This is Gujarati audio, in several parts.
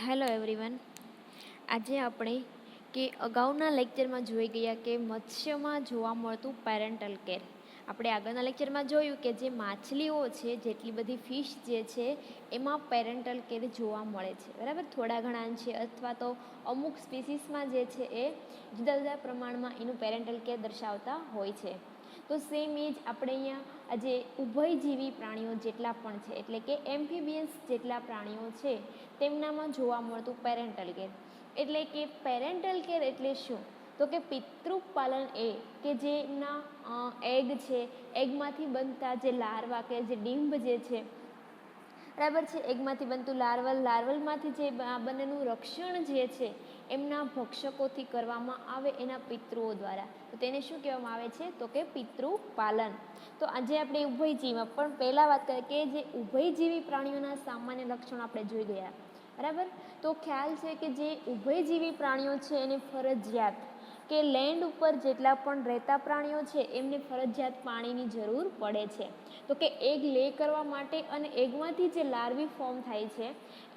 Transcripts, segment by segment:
Hello everyone. આજે આપણે અગાઉના લેક્ચરમાં જોઈ ગયા કે મત્સ્યમાં જોવા મળતું પેરેન્ટલ કેર. આપણે આગળના લેક્ચરમાં જોયું કે જે માછલીઓ છે, જેટલી બધી ફિશ જે છે એમાં પેરેન્ટલ કેર જોવા મળે છે, બરાબર. થોડા ઘણા છે અથવા તો અમુક સ્પીસીસમાં જે છે એ જુદા જુદા પ્રમાણમાં એનું પેરેન્ટલ કેર દર્શાવતા હોય છે. તો સેમ એ જ આપણે અહીંયા આજે ઉભયજીવી પ્રાણીઓ જેટલા પણ છે, એટલે કે એમ્ફીબિયન્સ જેટલા પ્રાણીઓ છે તેમનામાં જોવા મળતું પેરેન્ટલ કેર. એટલે કે પેરેન્ટલ કેર એટલે શું? તો કે પિતૃપાલન એ કે જેમના એગ છે, એગમાંથી બનતા જે લાર્વા કે જે ડિંભ જે છે, બરાબર છે, એગમાંથી બનતું લાર્વલમાંથી જે બંનેનું રક્ષણ જે છે એમના ભક્ષકોથી કરવામાં આવે એના પિતૃઓ દ્વારા. તો તેને શું કહેવામાં આવે છે? તો કે પિતૃપાલન. તો આજે આપણે ઉભયજીવીમાં પણ પહેલાં વાત કરીએ કે જે ઉભયજીવી પ્રાણીઓના સામાન્ય લક્ષણો આપણે જોઈ ગયા, બરાબર. તો ખ્યાલ છે કે જે ઉભયજીવી પ્રાણીઓ છે એને ફરજિયાત કે લેન્ડ ઉપર જેટલા પણ રહેતા પ્રાણીઓ છે એમને ફરજિયાત પાણીની જરૂર પડે છે. તો કે એગ લે કરવા માટે અને એગમાંથી જે લાર્વી ફોર્મ થાય છે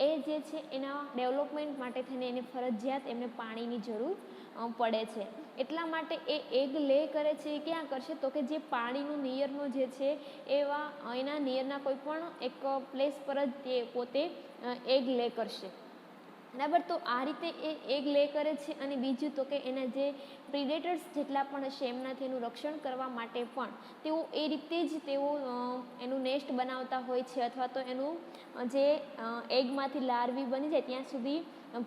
એ જે છે એના ડેવલપમેન્ટ માટે થઈને એને ફરજિયાત એમને પાણીની જરૂર પડે છે. એટલા માટે એ એગ લે કરે છે એ ક્યાં કરશે? તો કે જે પાણીનું નિયરનો જે છે એના નિયરના કોઈ પણ એક પ્લેસ પર જ તે પોતે એગ લે કરશે, બરાબર. તો આ રીતે એ એગ લે કરે છે. અને બીજું તો કે એના જે પ્રિડેટર્સ જેટલા પણ હશે એમનાથી એનું રક્ષણ કરવા માટે પણ તેઓ એ રીતે જ તેઓ એનું નેસ્ટ બનાવતા હોય છે, અથવા તો એનું જે એગમાંથી લાર્વી બની જાય ત્યાં સુધી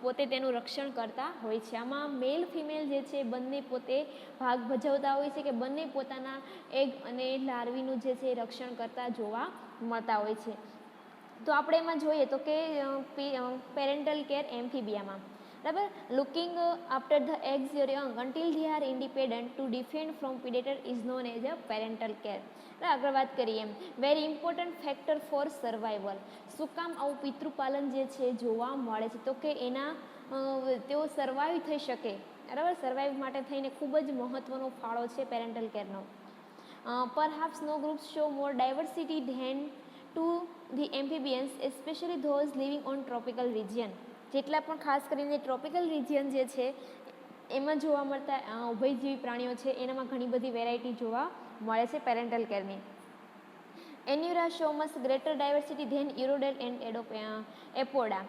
પોતે તેનું રક્ષણ કરતા હોય છે. આમાં મેલ ફિમેલ જે છે બંને પોતે ભાગ ભજવતા હોય છે કે બંને પોતાના એગ અને લાર્વીનું જે છે એ રક્ષણ કરતા જોવા મળતા હોય છે. તો આપણે એમાં જોઈએ તો કે પેરેન્ટલ કેર એમ્ફીબિયામાં, બરાબર. Looking after the eggs young until they are independent to defend from predator is known as a parental care. આગળ વાત કરીએ એમ very important factor for survival. શું કામ આવું પિતૃપાલન જે છે જોવા મળે છે? તો કે એના તેઓ સર્વાઈવ થઈ શકે, બરાબર. સર્વાઈવ માટે થઈને ખૂબ જ મહત્વનો ફાળો છે પેરેન્ટલ કેરનો. Perhaps no groups show more diversity than to the amphibians, especially those living on tropical region. જેટલા પણ ખાસ કરીને ટ્રોપિકલ રિજિયન જે છે એમાં જોવા મળતા ઉભયજીવી પ્રાણીઓ છે એનામાં ઘણી બધી વેરાયટી જોવા મળે છે પેરેન્ટલ કેરની. Anura show much greater diversity than Urodele and Apoda.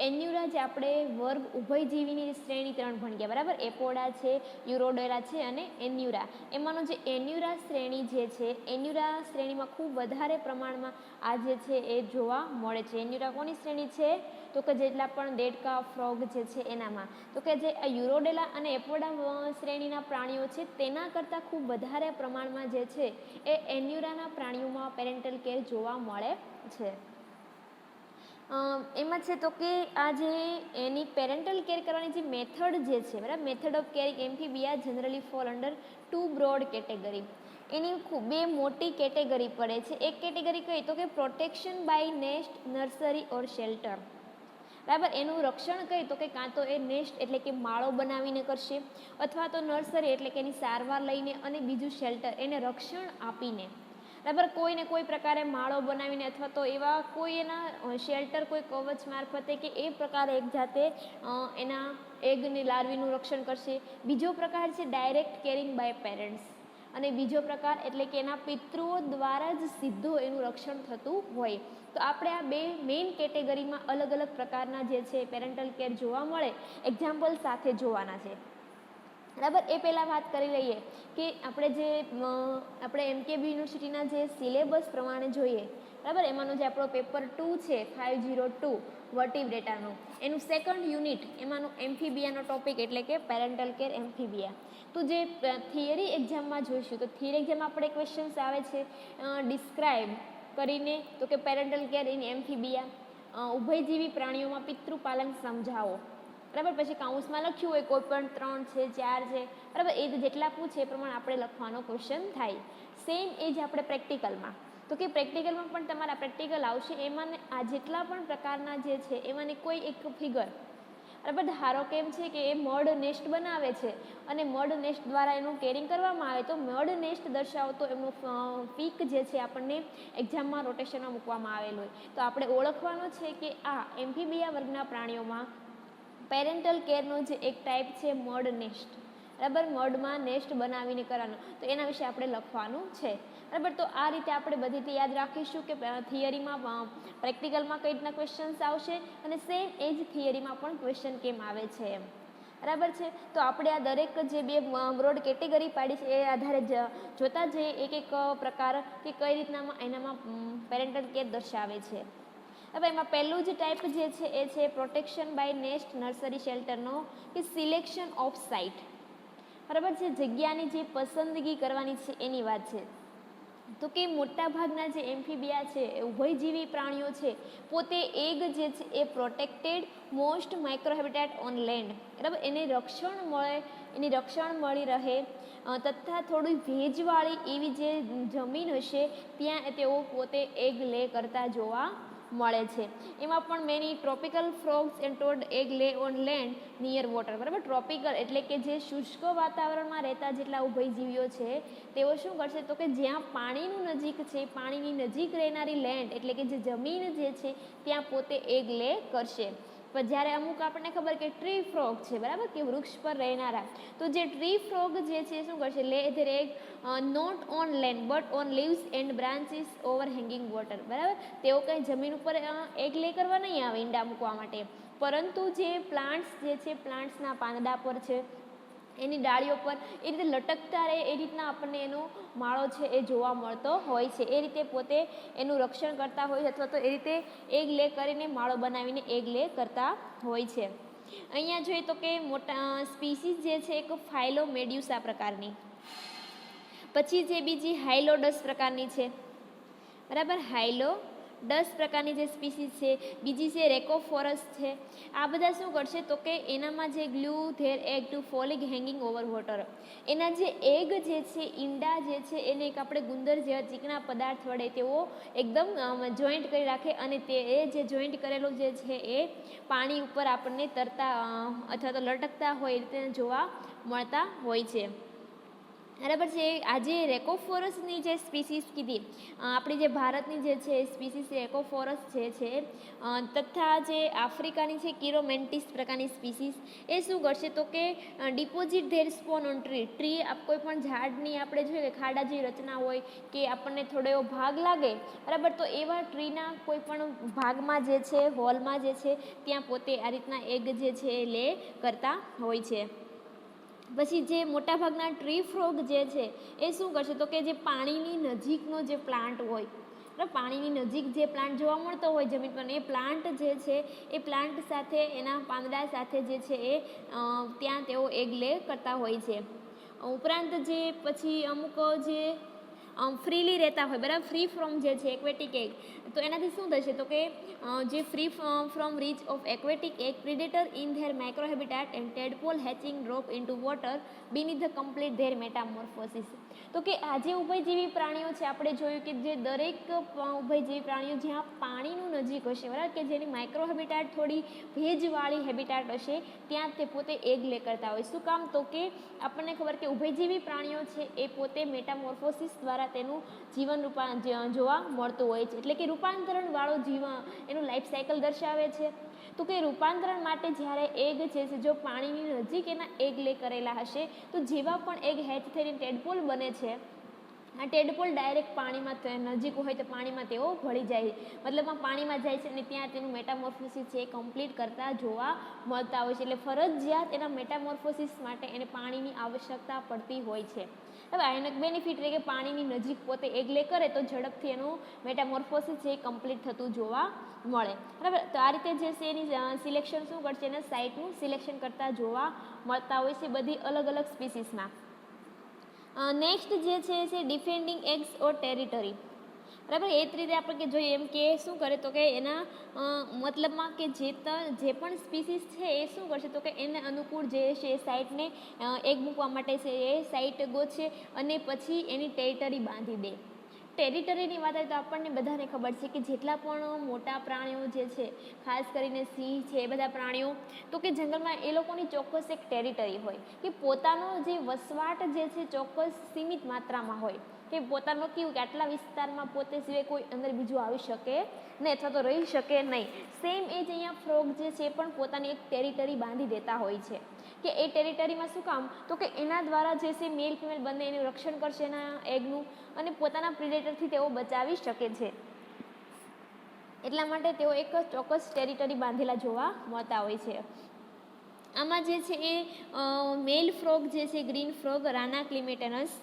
Anura જે આપણે વર્ગ ઉભયજીવીની શ્રેણી 3 ભણી ગયા, બરાબર. એપોડા છે, યુરોડેલા છે અને એન્યુરા. એમાંનો જે એન્યુરા શ્રેણી જે છે, એન્યુરા શ્રેણીમાં ખૂબ વધારે પ્રમાણમાં આ જે છે એ જોવા મળે છે. એન્યુરા કોની શ્રેણી છે? તો કે જેટલા પણ દેડકા, ફ્રોગ જે છે એનામાં. તો કે જે યુરોડેલા અને એપોડા શ્રેણીના પ્રાણીઓ છે તેના કરતાં ખૂબ વધારે પ્રમાણમાં જે છે એ એન્યુરાના પ્રાણીઓમાં પેરેન્ટલ કેર જોવા મળે છે. એમાં છે તો કે આ જે એની પેરેન્ટલ કેર કરવાની જે મેથડ જે છે, બરાબર, method of caring amphibia generally fall under 2 broad category. એની બે મોટી કેટેગરી પડે છે. એક કેટેગરી કઈ? તો કે protection by nest, nursery or shelter, બરાબર. એનું રક્ષણ કઈ? તો કે કાં તો એ નેસ્ટ એટલે કે માળો બનાવીને કરશે, અથવા તો નર્સરી એટલે કે એની સારવાર લઈને, અને બીજું શેલ્ટર એને રક્ષણ આપીને, બરાબર. કોઈને કોઈ પ્રકારે માળો બનાવીને અથવા તો એવા કોઈ એના શેલ્ટર, કોઈ કવચ મારફતે કે એ પ્રકારે એક જાતે એના એગની લાર્વીનું રક્ષણ કરશે. બીજો પ્રકાર છે ડાયરેક્ટ કેરિંગ બાય પેરેન્ટ્સ, અને બીજો પ્રકાર એટલે કે એના પિતૃઓ દ્વારા જ સીધું એનું રક્ષણ થતું હોય. તો આપણે આ બે મેઇન કેટેગરીમાં અલગ અલગ પ્રકારના જે છે પેરેન્ટલ કેર જોવા મળે, એક્ઝામ્પલ સાથે જોવાના છે, બરાબર. એ પહેલાં વાત કરી લઈએ કે આપણે એમકેબી યુનિવર્સિટીના જે સિલેબસ પ્રમાણે જોઈએ, બરાબર. એમાંનો જે આપણો પેપર 2 છે 502 વર્ટિબ્રેટાનો, એનું સેકન્ડ યુનિટ એમાંનો એમ્ફીબિયાનો ટોપિક એટલે કે પેરેન્ટલ કેર એમ્ફીબિયા. તો જે થિયરી એક્ઝામમાં જોઈશું, તો થિયરી એક્ઝામમાં આપણે ક્વેશ્ચન્સ આવે છે ડિસ્ક્રાઇબ કરીને, તો કે પેરેન્ટલ કેર ઇન એમ્ફીબિયા, ઉભયજીવી પ્રાણીઓમાં પિતૃપાલન સમજાવો, બરાબર. પછી કાઉન્સમાં લખ્યું હોય કોઈ પણ 3 છે, 4 છે, બરાબર. એ જેટલા પૂછે એ પ્રમાણે આપણે લખવાનો ક્વેશ્ચન થાય. સેમ એ જ આપણે પ્રેક્ટિકલમાં, તો કે પ્રેક્ટિકલમાં પણ તમારા પ્રેક્ટિકલ આવશે. એમાં આ જેટલા પણ પ્રકારના જે છે એમાંની કોઈ એક ફિગર, બરાબર. ધારો કે એમ છે કે એ મડ નેસ્ટ બનાવે છે અને મડ નેસ્ટ દ્વારા એનું કેરિંગ કરવામાં આવે તો મડ નેસ્ટ દર્શાવતો એમનું પીક જે છે આપણને એક્ઝામમાં રોટેશનમાં મૂકવામાં આવેલું હોય તો આપણે ઓળખવાનું છે કે આ એમ્ફીબિયા વર્ગના પ્રાણીઓમાં પેરેન્ટલ કેરનો જે એક ટાઈપ છે મડ નેસ્ટ, બરાબર, મડમાં નેસ્ટ બનાવીને કરવાનો તો એના વિશે આપણે લખવાનું છે, બરાબર. તો આ રીતે આપણે બધી રીતે યાદ રાખીશું કે થિયરીમાં પ્રેક્ટિકલમાં કઈ રીતના ક્વેશ્ચન્સ આવશે અને સેમ એ જ થિયરીમાં પણ ક્વેશ્ચન કેમ આવે છે એમ, બરાબર છે. તો આપણે આ દરેક જે બે બ્રોડ કેટેગરી પાડી છે એ આધારે જોતા જઈએ એક એક પ્રકાર કે કઈ રીતનામાં એનામાં પેરેન્ટલ કેર દર્શાવે છે. હવે એમાં પહેલું જ ટાઈપ જે છે એ છે પ્રોટેક્શન બાય નેસ્ટ નર્સરી શેલ્ટરનો કે સિલેક્શન ઓફ સાઇટ, બરાબર છે, જગ્યાની જે પસંદગી કરવાની છે એની વાત છે. તો કે મોટાભાગના જે એમ્ફીબિયા છે ઉભયજીવી પ્રાણીઓ છે પોતે એગ જે છે એ protected most micro habitat on land, બરાબર, એની રક્ષણ મળી રહે તથા થોડી ભેજવાળી એવી જે જમીન હશે ત્યાં તેઓ પોતે એગ લે કરતા જોવા મળે છે. એમાં પણ many tropical frogs and Tod egg લે ઓન લેન્ડ નિયર વોટર, બરાબર. ટ્રોપિકલ એટલે કે જે શુષ્ક વાતાવરણમાં રહેતા જેટલા ઉભયજીવીઓ છે તેઓ શું કરશે તો કે જ્યાં પાણીનું નજીક છે પાણીની નજીક રહેનારી લેન્ડ એટલે કે જે જમીન જે છે ત્યાં પોતે એગ લે કરશે. પણ જ્યારે અમુક આપણને ખબર કે ટ્રી ફ્રોગ છે, બરાબર, કે વૃક્ષ પર રહેનારા તો જે ટ્રી ફ્રોગ જે છે શું કરશે lay their egg not on land but on leaves and branches over hanging water, બરાબર. તેઓ કંઈ જમીન ઉપર એગ લે કરવા નહીં આવે ઈંડા મૂકવા માટે, પરંતુ જે પ્લાન્ટ્સ જે છે પ્લાન્ટ્સના પાંદડા પર છે એની ડાળીઓ પર એ રીતે લટકતા રહે એ રીતના આપણને એનો માળો છે એ જોવા મળતો હોય છે. એ રીતે પોતે એનું રક્ષણ કરતા હોય છે અથવા તો એ રીતે એગ લે કરીને માળો બનાવીને એગ લે કરતા હોય છે. અહીંયા જોઈએ તો કે મોટા સ્પીસીસ જે છે એક ફાઇલોમેડ્યુસા પ્રકારની, પછી જે બીજી હાઇલોડસ પ્રકારની છે, બરાબર, હાઇલોડસ પ્રકારની જે સ્પીસીસ છે, બીજી છે રેકોફોરસ છે. આ બધા શું કરશે તો કે એનામાં જે glue their egg to falling hanging over water, એના જે એગ જે છે ઈંડા જે છે એને એક આપણે ગુંદર જેવા ચીકણા પદાર્થ વડે તેઓ એકદમ જોઈન્ટ કરી રાખે અને તે એ જે જોઈન્ટ કરેલું જે છે એ પાણી ઉપર આપણને તરતા અથવા તો લટકતા હોય એ રીતે જોવા મળતા હોય છે, બરાબર છે. આજે રેકોફોરસની જે સ્પીસીસ કીધી આપણી જે ભારતની જે છે સ્પીસીસ રેકોફોરસ જે છે તથા જે આફ્રિકાની છે કિરોમેન્ટિસ પ્રકારની સ્પીસીસ એ શું કરશે તો કે ડિપોઝિટ ધેર સ્પોન ઓન ટ્રી કોઈ પણ ઝાડની આપણે જોઈએ કે ખાડા જેવી રચના હોય કે આપણને થોડો એવો ભાગ લાગે, બરાબર, તો એવા ટ્રીના કોઈ પણ ભાગમાં જે છે હોલમાં જે છે ત્યાં પોતે આ રીતના એગ જે છે એ લે કરતા હોય છે. પછી જે મોટાભાગના ટ્રી ફ્રોગ જે છે એ શું કરશે તો કે જે પાણીની નજીકનો જે પ્લાન્ટ હોય, બરાબર, પાણીની નજીક જે પ્લાન્ટ જોવા મળતો હોય જમીન પર એ પ્લાન્ટ જે છે એ પ્લાન્ટ સાથે એના પાંદડા સાથે જે છે એ ત્યાં તેઓ એગ લે કરતા હોય છે. ઉપરાંત જે પછી અમુક જે ફ્રીલી રહેતા હોય, બરાબર, ફ્રી ફ્રોમ જે છે એક્વેટિક એગ, તો એનાથી શું થશે તો કે જે free from reach of aquatic egg predator in their micro habitat and tadpole hatching drop into water beneath the complete their metamorphosis. તો કે આ જે ઉભયજીવી પ્રાણીઓ છે આપણે જોયું કે જે દરેક ઉભયજીવી પ્રાણીઓ જ્યાં પાણીનું નજીક હશે, બરાબર, કે જેની માઇક્રો હેબિટેટ થોડી ભેજવાળી હેબિટેટ હશે ત્યાં તે પોતે એગ લે કરતા હોય. શું કામ તો કે આપણને ખબર કે ઉભયજીવી પ્રાણીઓ છે એ પોતે મેટામોર્ફોસિસ દ્વારા તેનું જીવન જોવા મળતું હોય છે, એટલે કે રૂપાંતરણ વાળો એનું લાઈફ સાયકલ દર્શાવે છે. તો કે રૂપાંતરણ માટે જ્યારે એગ છે જો પાણીની નજીક એના એગ લે કરેલા હશે તો જેવા પણ એગ હેચ થઈને ટેડપોલ બને છે આ ટેડપોલ ડાયરેક્ટ પાણીમાં નજીક હોય તો પાણીમાં તેઓ ભળી જાય, મતલબમાં પાણીમાં જાય છે અને ત્યાં તેનું મેટામોર્ફોસિસ છે એ કમ્પ્લીટ કરતા જોવા મળતા હોય છે. એટલે ફરજિયાત એના મેટામોર્ફોસિસ માટે એને પાણીની આવશ્યકતા પડતી હોય છે. હવે આનો એક બેનિફિટ રહે કે પાણીની નજીક પોતે એગ લે કરે તો ઝડપથી એનું મેટામોર્ફોસિસ છે એ કમ્પ્લીટ થતું જોવા મળે, બરાબર. તો આ રીતે જે છે એની સિલેક્શન શું કરશે એના સાઇટનું સિલેક્શન કરતા જોવા મળતા હોય છે બધી અલગ અલગ સ્પીસીસમાં. નેક્સ્ટ જે છે ડિફેન્ડિંગ એગ્સ ઓર ટેરિટરી, બરાબર. એ જ રીતે આપણે કે જોઈએ એમ કે શું કરે તો કે એના મતલબમાં કે જે પણ સ્પીસીસ છે એ શું કરશે તો કે એને અનુકૂળ જે છે એ સાઇટને એગ મૂકવા માટે છે એ સાઇટ ગોતશે અને પછી એની ટેરિટરી બાંધી દે. ટેરિટરીની વાત આવે તો આપણને બધાને ખબર છે કે જેટલા પણ મોટા પ્રાણીઓ જે છે, ખાસ કરીને સિંહ છે, એ બધા પ્રાણીઓ તો કે જંગલમાં એ લોકોની ચોક્કસ એક ટેરિટરી હોય કે પોતાનો જે વસવાટ જે છે ચોક્કસ સીમિત માત્રામાં હોય કે પોતાનું કેવું કે આટલા વિસ્તારમાં પોતે સિવાય કોઈ અંદર બીજું આવી શકે નહીં અથવા તો રહી શકે નહીં. સેમ એ જ અહીંયા ફ્રોગ જે છે એ પણ પોતાની એક ટેરિટરી બાંધી દેતા હોય છે કે એ ટેરિટરીમાં શું કામ તો કે એના દ્વારા જે છે મેલ ફિમેલ બંને એનું રક્ષણ કરશે એના એગનું અને પોતાના પ્રિડેટરથી તેઓ બચાવી શકે છે. એટલા માટે તેઓ એક ચોક્કસ ટેરિટરી બાંધેલા જોવા મળતા હોય છે. આમાં જે છે એ મેલ ફ્રોગ જે છે ગ્રીન ફ્રોગ રાના ક્લિમેટેનસ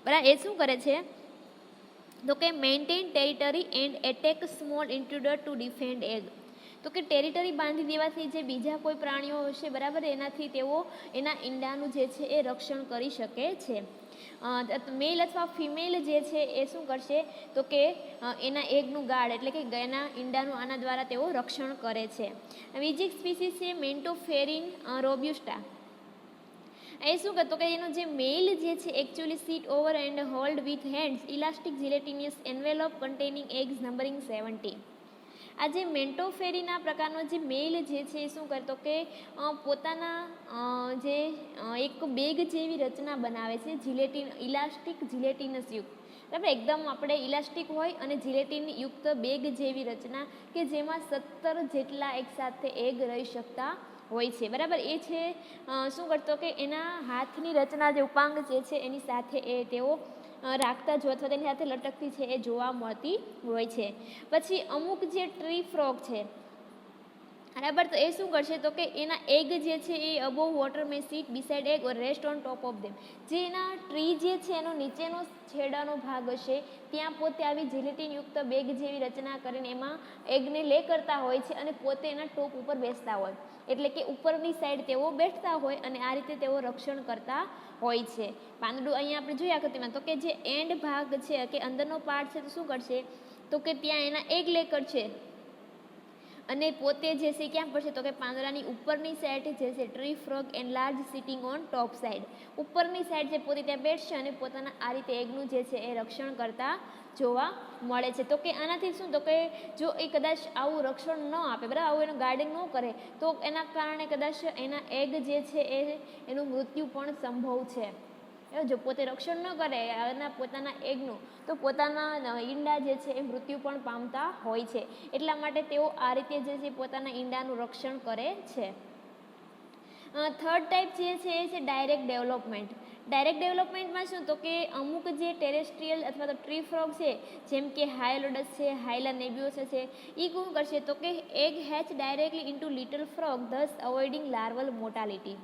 બરાબર એ શું કરે છે તો કે maintain territory and attack small intruder to defend egg. તો કે ટેરિટરી બાંધી દેવાથી જે બીજા કોઈ પ્રાણીઓ હશે બરાબર એનાથી તેઓ એના ઈંડાનું જે છે એ રક્ષણ કરી શકે છે. મેલ અથવા ફિમેલ જે છે એ શું કરશે તો કે એના એગનું ગાર્ડ એટલે કે એના ઈંડાનું આના દ્વારા તેઓ રક્ષણ કરે છે. બીજી સ્પીસીસ છે મેન્ટોફેરિન રોબ્યુસ્ટા. એ શું કરતો કે એનો જે મેલ જે છે actually sit over and hold with hands elastic gelatinous envelope containing eggs numbering 70. આ જે મેન્ટોફેરીના પ્રકારનો જે મેલ જે છે એ શું કરતો કે પોતાના જે એક બેગ જેવી રચના બનાવે છે ઇલાસ્ટિક જીલેટિનસ યુક્ત બરાબર એકદમ આપણે ઇલાસ્ટિક હોય અને જીલેટિન યુક્ત બેગ જેવી રચના કે જેમાં 17 જેટલા એકસાથે એગ રહી શકતા હોય છે બરાબર. એ છે શું કરતો કે એના હાથની રચના જે ઉપાંગ જે છે એની સાથે એ તેઓ રાખતા જો અથવા તેની સાથે લટકતી છે એ જોવા મળતી હોય છે. પછી અમુક જે ટ્રી ફ્રોગ છે બરાબર તો એ શું કરશે તો કે એના એગ જે છે એ above water may sit beside egg or rest on top of them. જે એના ટ્રી જે છે એનો નીચેનો છેડાનો ભાગ હશે ત્યાં પોતે આવી જીલેટિન યુક્ત બેગ જેવી રચના કરીને એમાં એગને લે કરતા હોય છે અને પોતે એના ટોપ ઉપર બેસતા હોય એટલે કે ઉપરની સાઈડ તેઓ બેઠતા હોય અને આ રીતે તેઓ રક્ષણ કરતા હોય છે. પાંદડું અહીંયા આપણે જોઈએ આકૃતિમાં તો કે જે એન્ડ ભાગ છે કે અંદરનો પાર્ટ છે તો શું કરશે તો કે ત્યાં એના એગ લે કરશે અને પોતે જે છે ક્યાં પડશે તો કે પાંદડાની ઉપરની સાઈડ જે છે tree frog and large sitting on top side ઉપરની સાઈડ જે પોતે ત્યાં બેઠશે અને પોતાના આ રીતે એગનું જે છે એ રક્ષણ કરતા જોવા મળે છે. તો કે આનાથી શું તો કે જો એ કદાચ આવું રક્ષણ ન આપે બરાબર આવું એનું ગાર્ડિંગ ન કરે તો એના કારણે કદાચ એના એગ જે છે એનું મૃત્યુ પણ સંભવ છે. જો પોતે રક્ષણ ન કરે એના પોતાના એગનું તો પોતાના ઈંડા જે છે એ મૃત્યુ પણ પામતા હોય છે. એટલા માટે તેઓ આ રીતે જે છે પોતાના ઈંડાનું રક્ષણ કરે છે. થર્ડ ટાઈપ જે છે એ છે ડાયરેક્ટ ડેવલપમેન્ટ. ડાયરેક્ટ ડેવલપમેન્ટમાં શું તો કે અમુક જે ટેરેસ્ટ્રીયલ અથવા તો ટ્રી ફ્રોગ છે જેમ કે હાયલોડસ છે હાયલા નેબ્યુસા છે એ શું કરશે તો કે egg hatch directly into little frog this અવોઇડિંગ larval mortality.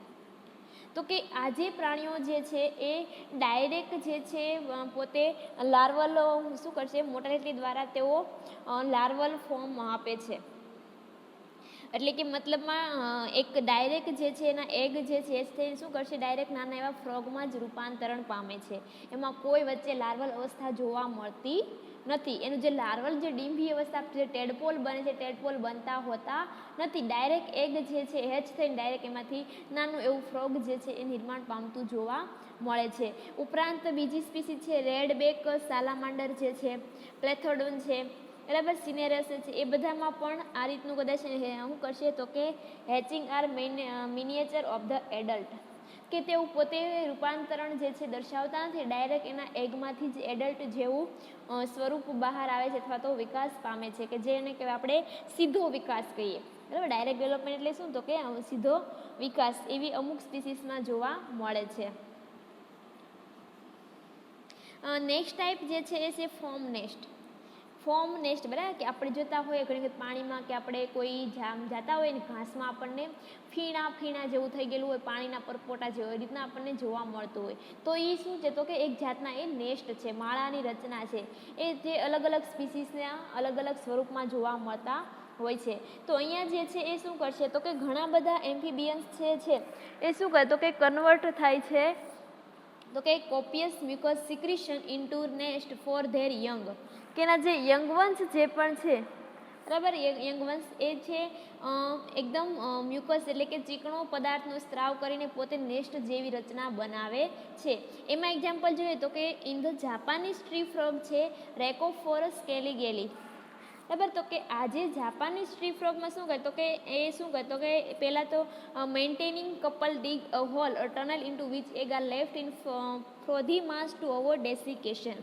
તો કે આ જે પ્રાણીઓ જે છે એ ડાયરેક્ટ જે છે પોતે લાર્વલ શું કરશે મોર્ટાલિટી દ્વારા તેઓ લાર્વલ ફોર્મ આપે છે એટલે કે મતલબમાં એક ડાયરેક્ટ જે છે એના એગ જે છે એ શું કરશે ડાયરેક્ટ નાના એવા ફ્રોગમાં જ રૂપાંતરણ પામે છે. એમાં કોઈ વચ્ચે લાર્વલ અવસ્થા જોવા મળતી નથી. એનું જે લાર્વલ જે ડીમ્ભી અવસ્થા જે ટેડપોલ બને છે ટેડપોલ બનતા હોતા નથી. ડાયરેક્ટ એગ જે છે હેચ થઈને ડાયરેક્ટ એમાંથી નાનું એવું ફ્રોગ જે છે એ નિર્માણ પામતું જોવા મળે છે. ઉપરાંત બીજી સ્પીસીસ છે રેડબેક સાલામાન્ડર જે છે પ્લેથોડોન છે બરાબર સિનેરસ છે એ બધામાં પણ આ રીતનું કદાચ શું કરશે તો કે hatching are miniature of the adult કે તેઓ પોતે રૂપાંતરણ જે છે દર્શાવતા નથી ડાયરેક્ટ એના એગમાંથી જ એડલ્ટ જેવું સ્વરૂપ બહાર આવે છે અથવા તો વિકાસ પામે છે કે જેને કહેવાય આપણે સીધો વિકાસ કહીએ બરાબર. ડાયરેક્ટ ડેવલપમેન્ટ એટલે શું તો કે સીધો વિકાસ એવી અમુક સ્પીસીસમાં જોવા મળે છે. નેક્સ્ટ ટાઈપ જે છે એ છે ફોર્મ નેસ્ટ બરાબર કે આપણે જોતા હોઈએ ઘણી વખત પાણીમાં કે આપણે કોઈ જાતા હોય ને ઘાસમાં આપણને ફીણા જેવું થઈ ગયેલું હોય પાણીના પરપોટા જેવું એ રીતના આપણને જોવા મળતું હોય તો એ શું છે તો કે એક જાતના એ નેસ્ટ છે માળાની રચના છે એ જે અલગ અલગ સ્પીસીસના અલગ અલગ સ્વરૂપમાં જોવા મળતા હોય છે. તો અહીંયા જે છે એ શું કરશે તો કે ઘણા બધા એમ્ફીબિયન્સ છે એ શું કરે તો કે કન્વર્ટ થાય છે તો કે copious mucus secretion into nest for their young કે એના જે યંગ વંશ જે પણ છે બરાબર. યંગવંશ એ છે એકદમ મ્યુકસ એટલે કે ચીકણો પદાર્થનો સ્ત્રાવ કરીને પોતે નેસ્ટ જેવી રચના બનાવે છે. એમાં એક્ઝામ્પલ જોઈએ તો કે in the Japanese tree frog છે રેકોફોરસ કેલિગેલી. બરાબર. તો કે આજે જાપાનીઝ ટ્રી ફ્રોગમાં શું કહે તો કે એ શું કહે તો કે પહેલાં તો maintaining couple dig a hole a tunnel into which egg are left in frothy mass to avoid desiccation.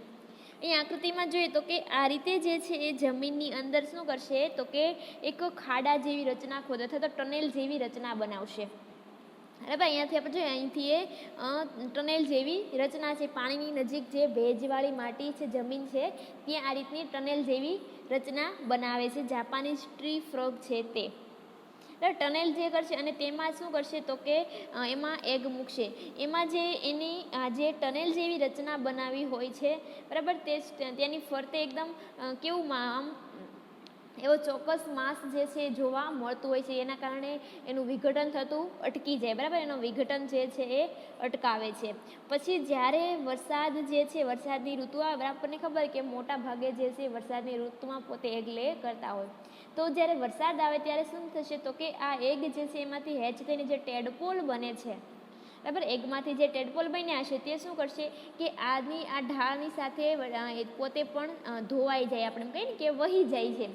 અહીં આકૃતિમાં જોઈએ તો કે આ રીતે જે છે એ જમીનની અંદર શું કરશે તો કે એક ખાડા જેવી રચના ખોદે અથવા તો ટનેલ જેવી રચના બનાવશે. બરાબર. અહીંયાથી આપણે જોઈએ અહીંથી એ ટનેલ જેવી રચના છે. પાણીની નજીક જે ભેજવાળી માટી છે જમીન છે ત્યાં આ રીતની ટનેલ જેવી રચના બનાવે છે જાપાનીઝ ટ્રી ફ્રોગ છે તે. ટનેલ જે કરશે અને તેમાં શું કરશે તો કે એમાં એગ મૂકશે. એમાં જે એની જે ટનેલ જેવી રચના બનાવી હોય છે બરાબર તે તેની ફરતે એકદમ કેવું આમ એવો ચોક્કસ માસ જે છે એ જોવા મળતું હોય છે. એના કારણે એનું વિઘટન થતું અટકી જાય. બરાબર. એનું વિઘટન જે છે એ અટકાવે છે. પછી જ્યારે વરસાદ જે છે વરસાદની ઋતુ આવે આપણને ખબર કે મોટા ભાગે જે છે વરસાદની ઋતુમાં પોતે એગ લે કરતા હોય. તો જ્યારે વરસાદ આવે ત્યારે શું થશે તો કે આ એગ જે છે એમાંથી હેચ થઈને જે ટેડપોલ બને છે બરાબર એગમાંથી જે ટેડપોલ બન્યા હશે તે શું કરશે કે આની આ ઢાળની સાથે પોતે પણ ધોવાઈ જાય. આપણે એમ કહીએ ને કે વહી જાય છે.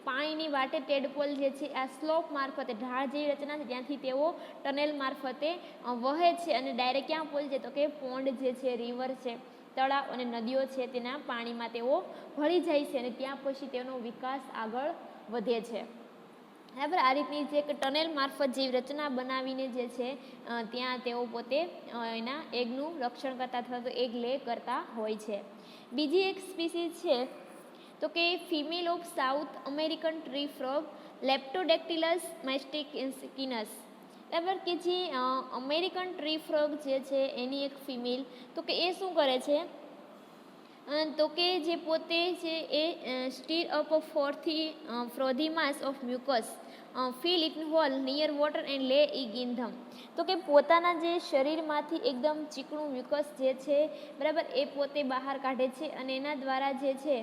પાણીની વાટે ટેડપોલ જે છે આ સ્લોપ મારફતે ઢાળ જેવી રચના છે ત્યાંથી તેઓ ટનેલ મારફતે વહે છે અને ડાયરેક્ટ ક્યાં પહોંચે છે તો કે પોન્ડ જે છે રિવર છે તળાવ અને નદીઓ છે તેના પાણીમાં તેઓ ભળી જાય છે અને ત્યાં પછી તેનો વિકાસ આગળ વધે છે. બરાબર. આ રીતની જે ટનેલ મારફત જેવી રચના બનાવીને જે છે ત્યાં તેઓ પોતે એના એગનું રક્ષણ કરતા અથવા તો એગ લે કરતા હોય છે. બીજી એક સ્પીસીઝ છે તો કે female of South American tree frog Leptodactylus mystacinus. બરાબર. કે જે અમેરિકન ટ્રી ફ્રોગ જે છે એની એક ફિમેલ તો કે એ શું કરે છે તો કે જે પોતે છે એ stir up frothy mass of mucus fill it hole near water and lay egg in ધમ. તો કે પોતાના જે શરીરમાંથી એકદમ ચીકણું મ્યુકસ જે છે બરાબર એ પોતે બહાર કાઢે છે અને એના દ્વારા જે છે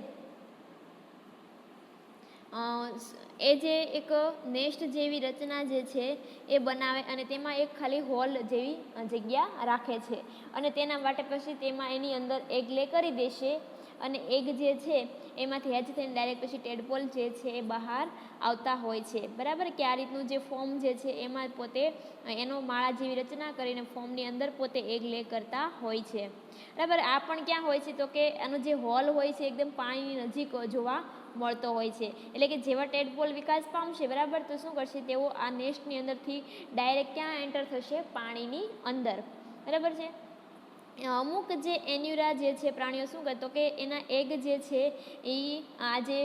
એ જે એક નેસ્ટ જેવી રચના જે છે એ બનાવે અને તેમાં એક ખાલી હોલ જેવી જગ્યા રાખે છે અને તેના માટે પછી તેમાં એની અંદર એગ લે કરી દેશે અને એગ જે છે એમાંથી હેચ થઈને ડાયરેક્ટ પછી ટેડપોલ જે છે એ બહાર આવતા હોય છે. બરાબર. કે આ રીતનું જે ફોર્મ જે છે એમાં પોતે એનો માળા જેવી રચના કરીને ફોર્મની અંદર પોતે એગ લે કરતા હોય છે. બરાબર. આ પણ ક્યાં હોય છે તો કે આનો જે હોલ હોય છે એકદમ પાણીની નજીક જોવા મળતો હોય છે. એટલે કે જેવા ટેડપોલ વિકાસ પામશે બરાબર તો શું કરશે તેઓ આ નેસ્ટની અંદરથી ડાયરેક્ટ ક્યાં એન્ટર થશે પાણીની અંદર. બરાબર છે. અમુક જે એન્યુરા જે છે પ્રાણીઓ શું કરે તો કે એના એગ જે છે એ આ જે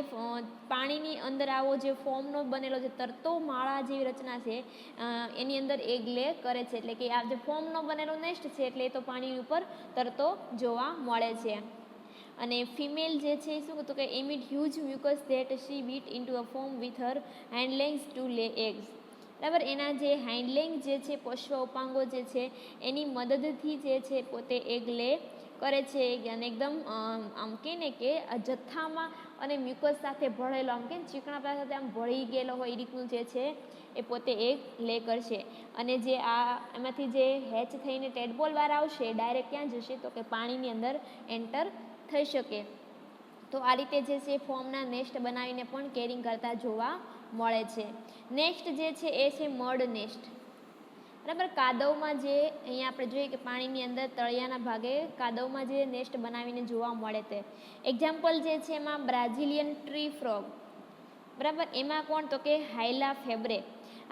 પાણીની અંદર આવો જે ફોર્મનો બનેલો છે તરતો માળા જેવી રચના છે એની અંદર એગ લે કરે છે. એટલે કે આ જે ફોર્મનો બનેલો નેસ્ટ છે એટલે એ તો પાણી ઉપર તરતો જોવા મળે છે. અને ફિમેલ જે છે શું કહ્યું કે emit huge mucus that she beat into a foam with her hind legs to lay eggs. બરાબર. એના જે હાઇન્ડ લેગ જે છે પશ્વ ઉપાંગો જે છે એની મદદથી જે છે પોતે એગ લે કરે છે અને એકદમ આમ કહે ને કે જથ્થામાં અને મ્યુકસ સાથે ભળેલો આમ કે ચીકણા સાથે આમ ભળી ગયેલો હોય એ રીતનું જે છે એ પોતે એગ લે કરશે અને જે આ એમાંથી જે હેચ થઈને ટેડપોલ બહાર આવશે ડાયરેક્ટ ક્યાં જશે તો કે પાણીની અંદર એન્ટર થઈ શકે. તો આ રીતે જે છે ફોર્મના નેસ્ટ બનાવીને પણ કેરિંગ કરતા જોવા મળે છે. નેક્સ્ટ જે છે એ છે મડ નેસ્ટ. બરાબર. કાદવમાં જે અહીંયા આપણે જોઈએ કે પાણીની અંદર તળિયાના ભાગે કાદવમાં જે નેસ્ટ બનાવીને જોવા મળે તે એક્ઝામ્પલ જે છે એમાં બ્રાઝિલિયન ટ્રી ફ્રોગ. બરાબર. એમાં કોણ તો કે હાયલા ફેબ્રે.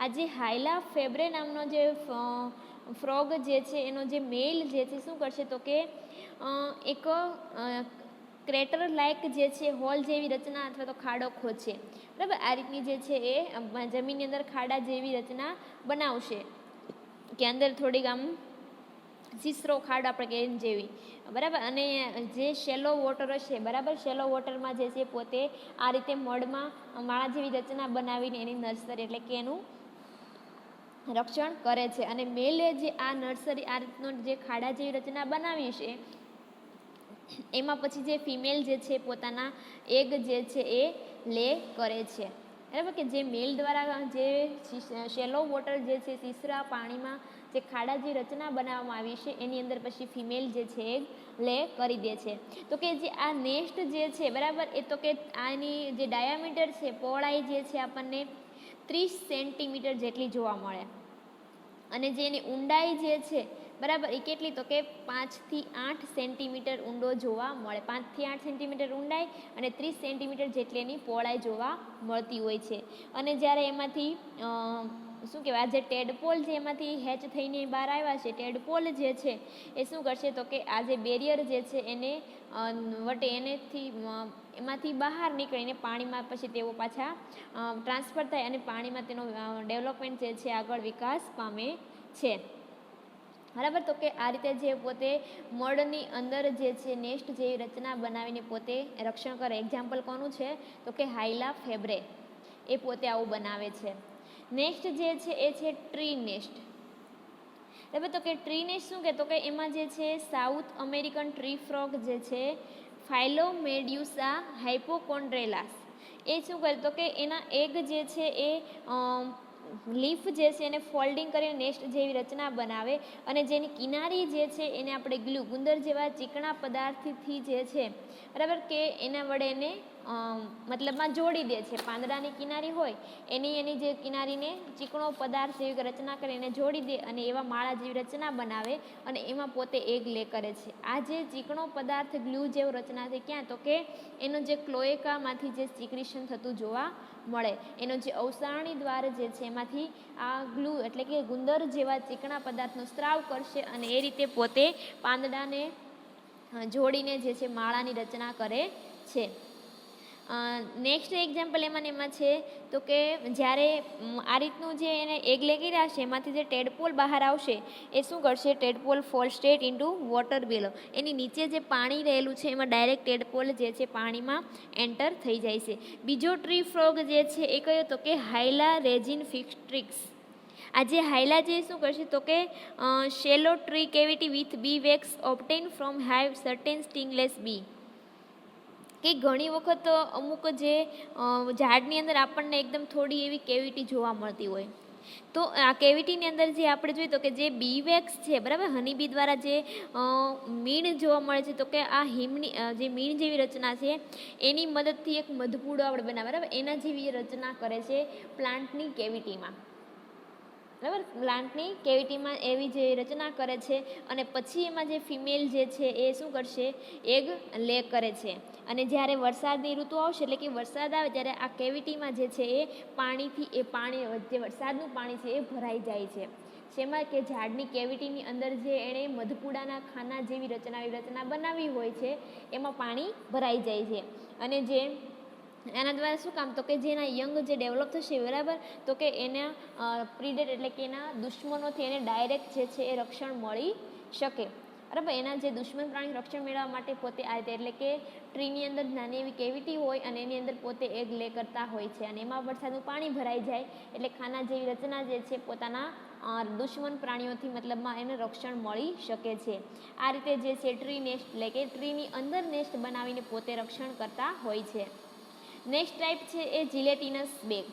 આ જે હાયલા ફેબ્રે નામનો જે ફ્રોગ જે છે એનો જે મેલ જે છે શું કરશે તો કે એક ક્રેટર લાઇક જે છે હોલ જેવી રચના અથવા તો ખાડો ખોદશે. બરાબર. આ રીતની જે છે એ જમીનની અંદર ખાડા જેવી રચના બનાવશે કે અંદર થોડીક આમ સીસરો ખાડો આપણે કહીએ જેવી. બરાબર. અને જે શેલો વોટર હશે બરાબર શેલો વોટરમાં જે છે પોતે આ રીતે મડમાં માળા જેવી રચના બનાવીને એની નર્સરી એટલે કે એનું રક્ષણ કરે છે. અને મેલે જે આ નર્સરી આ રીતનો જે ખાડા જેવી રચના બનાવી છે એમાં પછી જે ફિમેલ જે છે પોતાના એગ જે છે એ લે કરે છે. બરાબર, કે જે મેલ દ્વારા જે શેલો વોટર જે છે સીસરા પાણીમાં જે ખાડા જે રચના બનાવવામાં આવી છે એની અંદર પછી ફિમેલ જે છે એગ લે કરી દે છે. તો કે જે આ નેસ્ટ જે છે બરાબર, એ તો કે આની જે ડાયામીટર છે, પહોળાઈ જે છે આપણને 30 સેન્ટીમીટર જેટલી જોવા મળે, અને જે એની ઊંડાઈ જે છે બરાબર એ કેટલી, તો કે 5 થી 8 સેન્ટીમીટર ઊંડો જોવા મળે. 5 થી 8 સેન્ટીમીટર ઊંડાઈ અને 30 સેન્ટીમીટર જેટલી એની પહોળાઈ જોવા મળતી હોય છે. અને જ્યારે એમાંથી શું કહેવાય, આ જે ટેડપોલ જે એમાંથી હેચ થઈને બહાર આવ્યા છે, ટેડપોલ જે છે એ શું કરશે, તો કે આ જે બેરિયર જે છે એને વટે એમાંથી બહાર નીકળીને પાણીમાં પછી તેઓ પાછા ટ્રાન્સફર થાય અને પાણીમાં તેનો ડેવલપમેન્ટ જે છે આગળ વિકાસ પામે છે. બરાબર, તો કે આ રીતે જે પોતે મળની અંદર જે છે નેસ્ટ જેવી રચના બનાવીને પોતે રક્ષણ કરે. એક્ઝામ્પલ કોનું છે, તો કે હાઇલા ફેબ્રે, એ પોતે આવું બનાવે છે. નેક્સ્ટ જે છે એ છે ટ્રી નેસ્ટ. બરાબર, તો કે ટ્રી નેસ્ટ શું કે, તો કે એમાં જે છે સાઉથ અમેરિકન ટ્રી ફ્રોગ જે છે ફાઇલોમેડ્યુસા હાઇપોકોન્ડ્રેલાસ, એ શું કરે, તો કે એના એગ જે છે એ લીફ જે છે એને ફોલ્ડિંગ કરીને નેસ્ટ જેવી રચના બનાવે, અને જેની કિનારી જે છે એને આપણે ગ્લુ ગુંદર જેવા ચીકણા પદાર્થથી જે છે બરાબર, કે એના વડે એને મતલબમાં જોડી દે છે. પાંદડાની કિનારી હોય એની જે કિનારીને ચીકણો પદાર્થ જેવી રચના કરે એને જોડી દે અને એવા માળા જેવી રચના બનાવે અને એમાં પોતે એગ લે કરે છે. આ જે ચીકણો પદાર્થ ગ્લુ જેવો રચના છે ક્યાં, તો કે એનો જે ક્લોએકામાંથી જે સિક્રેશન થતું જોવા મળે, એનો જે અવસારણી દ્વાર જે છે એમાંથી આ ગ્લુ એટલે કે ગુંદર જેવા ચીકણા પદાર્થનો સ્ત્રાવ કરશે અને એ રીતે પોતે પાંદડાને જોડીને જે છે માળાની રચના કરે છે. નેક્સ્ટ એક્ઝામ્પલ એમાં છે, તો કે જ્યારે આ રીતનું જે એને એગ લેગી રહ્યા છે એમાંથી જે ટેડપોલ બહાર આવશે એ શું કરશે, tadpole fall straight into water below, એની નીચે જે પાણી રહેલું છે એમાં ડાયરેક્ટ ટેડપોલ જે છે પાણીમાં એન્ટર થઈ જાય છે. બીજો ટ્રી ફ્રોગ જે છે એ કયો, તો કે હાઇલા રેજિન ફિક્સ્ટ્રિક્સ. આ જે હાઇલા જે શું કરશે, તો કે shallow tree cavity with bee wax obtain from hive certain stingless bee, કે ઘણી વખત અમુક જે ઝાડની અંદર આપણને એકદમ થોડી એવી કેવિટી જોવા મળતી હોય, તો આ કેવિટીની અંદર જે આપણે જોઈએ તો કે જે બી વેક્સ છે બરાબર, હનીબી દ્વારા જે મીણ જોવા મળે છે, તો કે આ હિમની જે મીણ જેવી રચના છે એની મદદથી એક મધપૂડો આપણે બનાવે બરાબર, એના જેવી રચના કરે છે પ્લાન્ટની કેવિટીમાં બરાબર. પ્લાન્ટની કેવિટીમાં એવી જે રચના કરે છે અને પછી એમાં જે ફિમેલ જે છે એ શું કરશે, એગ લે કરે છે. અને જ્યારે વરસાદની ઋતુ આવશે એટલે કે વરસાદ આવે ત્યારે આ કેવિટીમાં જે છે એ પાણીથી એ પાણી જે વરસાદનું પાણી છે એ ભરાઈ જાય છે. શેમાં, કે ઝાડની કેવિટીની અંદર જે એણે મધપૂડાના ખાના જેવી રચના બનાવી હોય છે એમાં પાણી ભરાઈ જાય છે. અને જે એના દ્વારા શું કામ, તો કે જેના યંગ જે ડેવલપ થશે બરાબર, તો કે એના પ્રીડેટ એટલે કે એના દુશ્મનોથી એને ડાયરેક્ટ જે છે એ રક્ષણ મળી શકે બરાબર. એના જે દુશ્મન પ્રાણી રક્ષણ મેળવવા માટે પોતે આ રીતે એટલે કે ટ્રીની અંદર નાની એવી કેવિટી હોય અને એની અંદર પોતે એગ લે કરતા હોય છે, અને એમાં વરસાદનું પાણી ભરાઈ જાય એટલે ખાના જેવી રચના જે છે પોતાના દુશ્મન પ્રાણીઓથી મતલબમાં એને રક્ષણ મળી શકે છે. આ રીતે જે છે ટ્રી નેસ્ટ એટલે કે ટ્રીની અંદર નેસ્ટ બનાવીને પોતે રક્ષણ કરતા હોય છે. નેક્સ્ટ ટાઈપ છે એ જીલેટિનસ બેગ.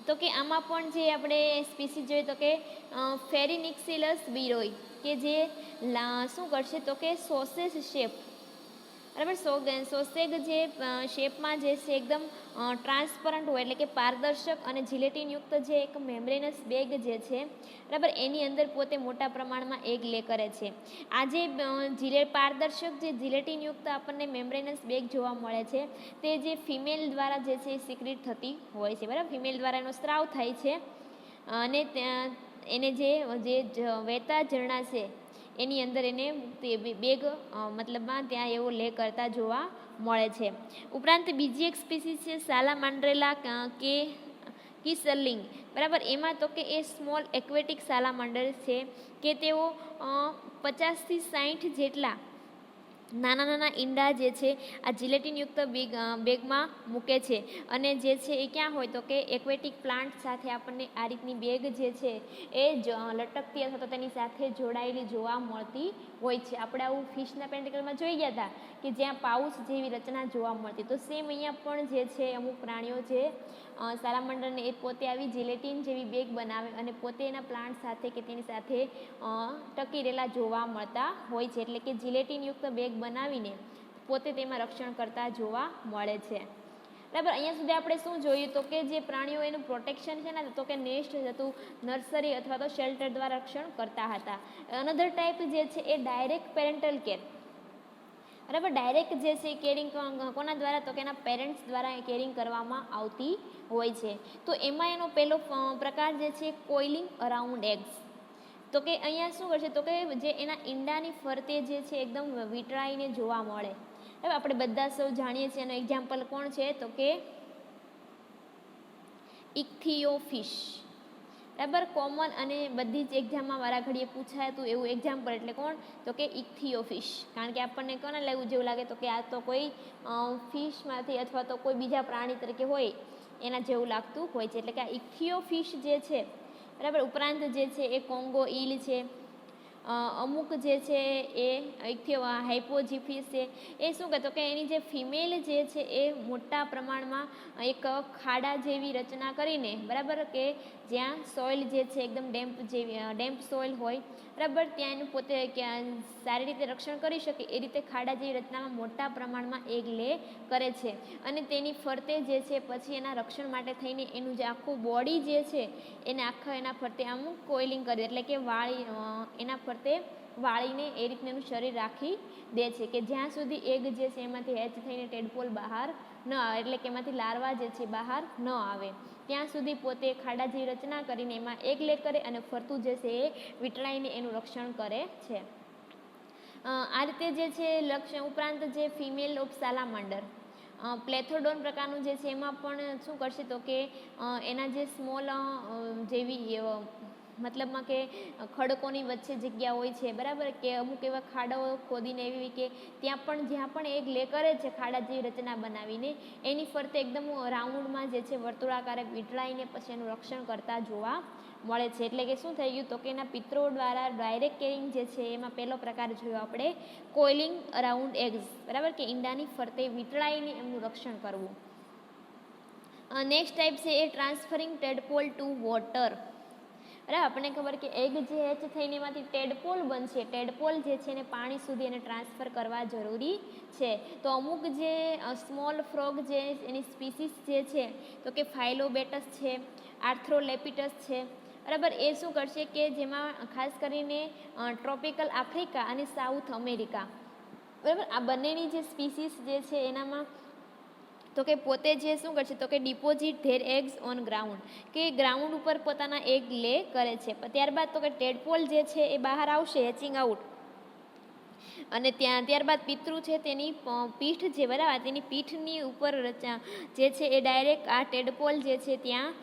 તો કે આમાં પણ જે આપણે સ્પીસીસ જોઈએ તો કે ફેરિનિક્સિલસ બિરોઈ, કે જે શું કરશે, તો કે સોસેજ શેપ બરાબર, સોસેગ જે શેપમાં જે છે એકદમ ટ્રાન્સપરન્ટ હોય એટલે કે પારદર્શક અને જીલેટિનયુક્ત જે એક મેમ્બ્રેનસ બેગ જે છે બરાબર, એની અંદર પોતે મોટા પ્રમાણમાં એગ લે કરે છે. આ જે પારદર્શક જે જીલેટિનયુક્ત આપણને મેમ્બ્રેનસ બેગ જોવા મળે છે તે જે ફિમેલ દ્વારા જે છે સિક્રેટ થતી હોય છે બરાબર, ફિમેલ દ્વારા એનો સ્ત્રાવ થાય છે અને એને જે વહેતા ઝરણા છે એની અંદર એને બેગ મતલબમાં ત્યાં એવો લે કરતા જોવા મળે છે. ઉપરાંત બીજી એક સ્પીસીસ છે સાલામાન્ડ્રેલા કે કિસર્લિંગ બરાબર, એમાં તો કે એ સ્મોલ એક્વેટિક સાલામાન્ડર છે કે તેઓ 50 થી 60 જેટલા નાના નાના ઈંડા જે છે આ જિલેટિનયુક્ત બેગમાં મૂકે છે અને જે છે એ ક્યાં હોય તો કે એક્વેટિક પ્લાન્ટ સાથે આપણને આ રીતની બેગ જે છે એ લટકતી અથવા તો તેની સાથે જોડાયેલી જોવા મળતી હોય છે. આપણે આવું ફિશના પેન્ટિકલમાં જોઈ ગયા હતા કે જ્યાં પાઉચ જેવી રચના જોવા મળતી, તો સેમ અહીંયા પણ જે છે અમુક પ્રાણીઓ જે સાલામંડરને એ પોતે આવી જિલેટિન જેવી બેગ બનાવે અને પોતે એના પ્લાન્ટ સાથે કે તેની સાથે ટકી રહેલા જોવા મળતા હોય છે. એટલે કે જિલેટિનયુક્ત બેગ બનાવીને પોતે તેમાં રક્ષણ કરતા જોવા મળે છે. બરાબર, અહીંયા સુધી આપણે શું જોયું તો કે જે પ્રાણીઓ એનું પ્રોટેક્શન છે ને તો કે નેસ્ટ હતું, નર્સરી અથવા તો શેલ્ટર દ્વારા રક્ષણ કરતા હતા. અનધર ટાઈપ જે છે એ ડાયરેક્ટ પેરેન્ટલ કેર. બરાબર, ડાયરેક્ટ જે છે કેરિંગ કોના દ્વારા તો કે એના પેરેન્ટ્સ દ્વારા કેરિંગ કરવામાં આવતી હોય છે. તો એમાં એનો પહેલો પ્રકાર જે છે કોઇલિંગ અરાઉન્ડ એગ્સ. તો કે અહીંયા શું કરશે તો કે જે એના ઈંડાની ફરતે જે છે એકદમ વીંટળાઈને જોવા મળે. હવે આપણે બધા સૌ જાણીએ છીએ એનું એક્ઝામ્પલ કોણ છે તો કે ઇક્થિયોફિશ. બરાબર, કોમન અને બધી જ એક્ઝામમાં વારા ઘડીએ પૂછાતું એવું એક્ઝામ્પલ એટલે કોણ તો કે ઇક્થિયોફિશ. કારણ કે આપણને કોને લેવું જેવું લાગે તો કે આ તો કોઈ ફિશમાંથી અથવા તો કોઈ બીજા પ્રાણી તરીકે હોય એના જેવું લાગતું હોય છે. એટલે કે આ ઇક્થિયોફિશ જે છે બરાબર, ઉપરાંત જે છે એ કોંગો ઈલ છે, અમુક જે છે એ હાઇપોજીફિસ છે. એ શું કહેતો કે એની જે ફિમેલ જે છે એ મોટા પ્રમાણમાં એક ખાડા જેવી રચના કરીને બરાબર કે જ્યાં સોઇલ જે છે એકદમ ડેમ્પ સોઇલ હોય બરાબર, ત્યાં એનું પોતે સારી રીતે રક્ષણ કરી શકે એ રીતે ખાડા જેવી રચનામાં મોટા પ્રમાણમાં એગ લે કરે છે અને તેની ફરતે જે છે પછી એના રક્ષણ માટે થઈને એનું જે આખું બોડી જે છે એને આખા એના ફરતે અમુક કોઇલિંગ કરે એટલે કે એના ફરતે વાળીને એ રીતનું એનું શરીર રાખી દે છે કે જ્યાં સુધી એગ જે છે એમાંથી હેચ થઈને ટેડપોલ બહાર ન આવે, એટલે કે એમાંથી લાર્વા જે છે બહાર ન આવે ત્યાં સુધી પોતે ખાડા જેવી રચના કરીને એમાં એગ લે કરે અને ફરતું જે છે એ વીંટળાઈને એનું રક્ષણ કરે છે. આ રીતે જે છે લક્ષણ ઉપરાંત જે ફિમેલ ઓફ સાલામાન્ડર પ્લેથોડોન પ્રકારનું જે છે એમાં પણ શું કરશે તો કે એના જે સ્મોલ જેવી મતલબમાં કે ખડકોની વચ્ચે જગ્યા હોય છે બરાબર, કે અમુક એવા ખાડાઓ ખોદીને એવી કે જ્યાં પણ એગ લે કરે છે ખાડા જેવી રચના બનાવીને એની ફરતે એકદમ રાઉન્ડમાં જે છે વર્તુળાકારે વીંટળાઈને પછી એનું રક્ષણ કરતા જોવા મળે છે. એટલે કે શું થઈ ગયું તો કે એના પિતૃઓ દ્વારા ડાયરેક્ટ કેરિંગ જે છે એમાં પહેલો પ્રકાર જોયો આપણે કોઇલિંગ અરાઉન્ડ એગ્સ બરાબર, કે ઈંડાની ફરતે વીંટળાઈને એમનું રક્ષણ કરવું. નેક્સ્ટ ટાઈપ છે એ ટ્રાન્સફરિંગ ટેડપોલ ટુ વોટર. બરાબર, આપણને ખબર કે એગ જે હેચ થઈને એમાંથી ટેડપોલ બનશે, ટેડપોલ જે છે એને પાણી સુધી એને ટ્રાન્સફર કરવા જરૂરી છે. તો અમુક જે સ્મોલ ફ્રોગ જે એની સ્પીસીસ જે છે તો કે ફાઇલોબેટસ છે, આર્થ્રોલેપિટસ છે બરાબર, એ શું કરશે કે જેમાં ખાસ કરીને ટ્રોપિકલ આફ્રિકા અને સાઉથ અમેરિકા બરાબર, આ બંનેની જે સ્પીસીસ જે છે એનામાં તો કે પોતે જે શું કરશે તો કે deposit there eggs on ground, કે ગ્રાઉન્ડ ઉપર પોતાના એગ લે કરે છે. ત્યારબાદ તો કે ટેડપોલ જે છે એ બહાર આવશે હેચિંગ આઉટ અને ત્યારબાદ પિતૃ છે તેની પીઠ જે બરાબર તેની પીઠની ઉપર જે છે એ ડાયરેક્ટ આ ટેડપોલ જે છે ત્યાં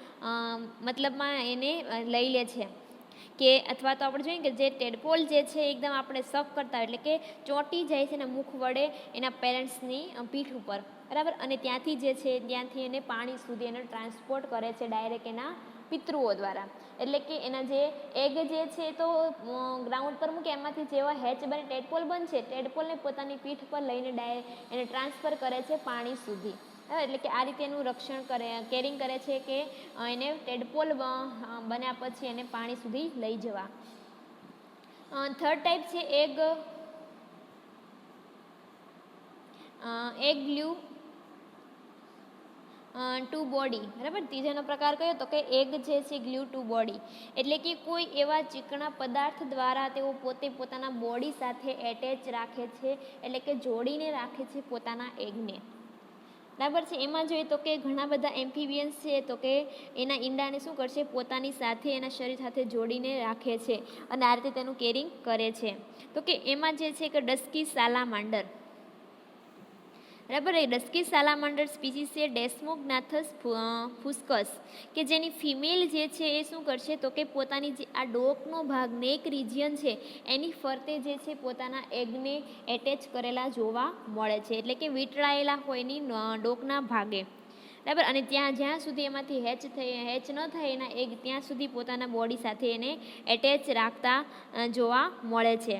મતલબમાં એને લઈ લે છે કે અથવા તો આપણે જોઈએ કે જે ટેડપોલ જે છે એકદમ આપણે સક કરતા હોય એટલે કે ચોંટી જાય છે ને મુખ વડે એના પેરેન્ટ્સની પીઠ ઉપર બરાબર, અને ત્યાંથી જે છે ત્યાંથી એને પાણી સુધી એને ટ્રાન્સપોર્ટ કરે છે ડાયરેક્ટ એના પિતૃઓ દ્વારા. એટલે કે એના જે એગ જે છે તો ગ્રાઉન્ડ પર મૂકે એમાંથી જેવા હેચ બને ટેડપોલ બનશે, ટેડપોલને પોતાની પીઠ પર લઈને એને ટ્રાન્સફર કરે છે પાણી સુધી. એટલે કે આ રીતે એનું રક્ષણ કેરિંગ કરે છે કે એને ટેડપોલ બન્યા પછી એને પાણી સુધી લઈ જવા. થર્ડ ટાઈપ છે એગ ગ્લુ ટુ બોડી બરાબર. ત્રીજાનો પ્રકાર કયો તો કે એગ જે છે ગ્લુ ટુ બોડી, એટલે કે કોઈ એવા ચીકણા પદાર્થ દ્વારા તેઓ પોતે પોતાના બોડી સાથે એટેચ રાખે છે, એટલે કે જોડીને રાખે છે પોતાના એગને બરાબર છે. એમાં જોઈએ તો કે ઘણા બધા એમ્ફિબિયન્સ છે તો કે એના ઈંડાને શું કરશે પોતાની સાથે એના શરીર સાથે જોડીને રાખે છે અને આ રીતે તેનું કેરિંગ કરે છે. તો કે એમાં જે છે કે ડસ્કી સાલામાન્ડર બરાબર. એ ડસ્કી સાલામાન્ડર સ્પીસીસ છે ડેસ્મોગ્નાથસ ફુસ્કસ, કે જેની ફિમેલ જે છે એ શું કરશે તો કે પોતાની જે આ ડોકનો ભાગ નેક રિજિયન છે એની ફરતે જે છે પોતાના એગને એટેચ કરેલા જોવા મળે છે, એટલે કે વીંટળાયેલા હોય એની ડોકના ભાગે. બરાબર. અને ત્યાં જ્યાં સુધી એમાંથી હેચ ન થાય એના એગ ત્યાં સુધી પોતાના બોડી સાથે એને એટેચ રાખતા જોવા મળે છે.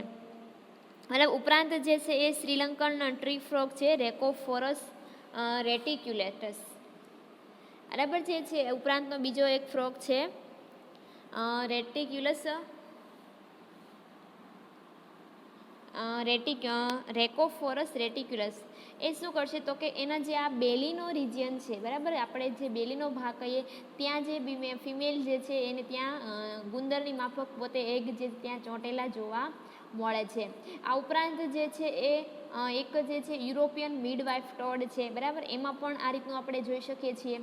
મતલબ ઉપરાંત જે છે એ શ્રીલંકન ટ્રી ફ્રોગ છે રેકોફોરસ રેટિક્યુલેટસ. બરાબર જે છે ઉપરાંતનો બીજો એક ફ્રોગ છે રેટિક્યુલસ રેકોફોરસ રેટિક્યુલસ. એ શું કરશે તો કે એના જે આ બેલીનો રિજિયન છે, બરાબર, આપણે જે બેલીનો ભાગ કહીએ ત્યાં જે ફિમેલ જે છે એને ત્યાં ગુંદરની માફક પોતે એગ જે ત્યાં ચોંટેલા જોવા મળે છે. આ ઉપરાંત જે છે એ એક જે છે યુરોપિયન મિડવાઇફ ટોડ છે, બરાબર, એમાં પણ આ રીતનું આપણે જોઈ શકીએ છીએ.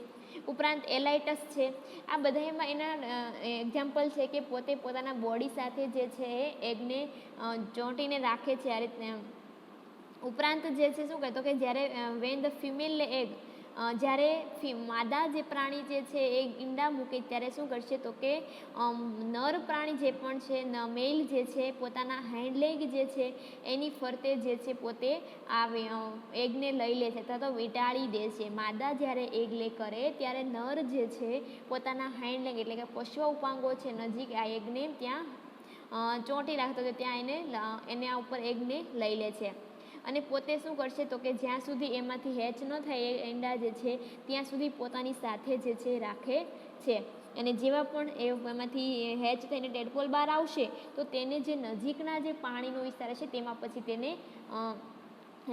ઉપરાંત એલાઇટસ છે. આ બધામાં એના એક્ઝામ્પલ છે કે પોતે પોતાના બોડી સાથે જે છે એ એગને ચોંટીને રાખે છે આ રીતને. ઉપરાંત જે છે શું કહેતો કે જ્યારે વેન ધ ફિમેલ એગ, જ્યારે માદા જે પ્રાણી જે છે એ ઈંડા મૂકે ત્યારે શું કરશે તો કે નર પ્રાણી જે પણ છે મેલ જે છે પોતાના હાઇન્ડ લેગ જે છે એની ફરતે જે છે પોતે આ એગને લઈ લે છે અથવા તો વીંટાળી દે છે. માદા જ્યારે એગ લે કરે ત્યારે નર જે છે પોતાના હાઇન્ડ લેગ એટલે કે પશ્વ ઉપાંગો છે નજીક આ એગને ત્યાં ચોંટી રાખતો કે ત્યાં એને આ ઉપર એગને લઈ લે છે. અને પોતે શું કરશે તો કે જ્યાં સુધી એમાંથી હેચ ન થાય એ ઈંડા જે છે ત્યાં સુધી પોતાની સાથે જે છે રાખે છે. અને જેવા પણ એમાંથી હેચ થઈને ટેડપોલ બહાર આવશે તો તેને જે નજીકના જે પાણીનો વિસ્તાર છે તેમાં પછી તેને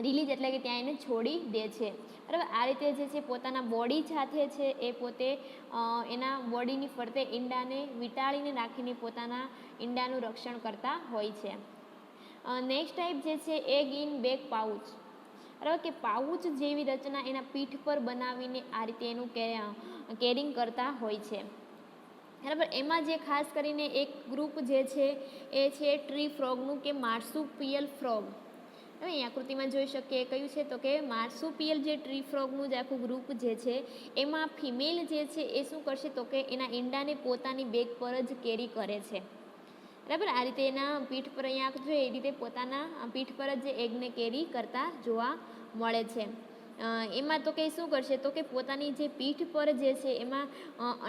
રિલીઝ એટલે કે ત્યાં એને છોડી દે છે. બરાબર. આ રીતે જે છે પોતાના બોડી સાથે છે એ પોતે એના બોડીની ફરતે ઈંડાને વીંટાળીને રાખીને પોતાના ઈંડાનું રક્ષણ કરતા હોય છે. નેક્સ્ટ ટાઈપ જે છે એગ ઇન બેક પાઉચ. બરાબર, કે પાઉચ જેવી રચના એના પીઠ પર બનાવીને આ રીતે એનું કેરિંગ કરતા હોય છે. બરાબર. એમાં જે ખાસ કરીને એક ગ્રુપ જે છે એ છે ટ્રી ફ્રોગનું કે માર્સુપિયલ ફ્રોગ. હવે અહીં આકૃતિમાં જોઈ શકીએ કયું છે તો કે માર્સુપિયલ જે ટ્રી ફ્રોગનું જે આખું ગ્રુપ જે છે એમાં ફિમેલ જે છે એ શું કરશે તો કે એના ઈંડાને પોતાની બેક પર જ કેરી કરે છે. બરાબર. આ રીતે એના પીઠ પર અહીંયા જોઈએ એ રીતે પોતાના પીઠ પર જ એગને કેરી કરતા જોવા મળે છે. એમાં તો કે શું કરશે તો કે પોતાની જે પીઠ પર જે છે એમાં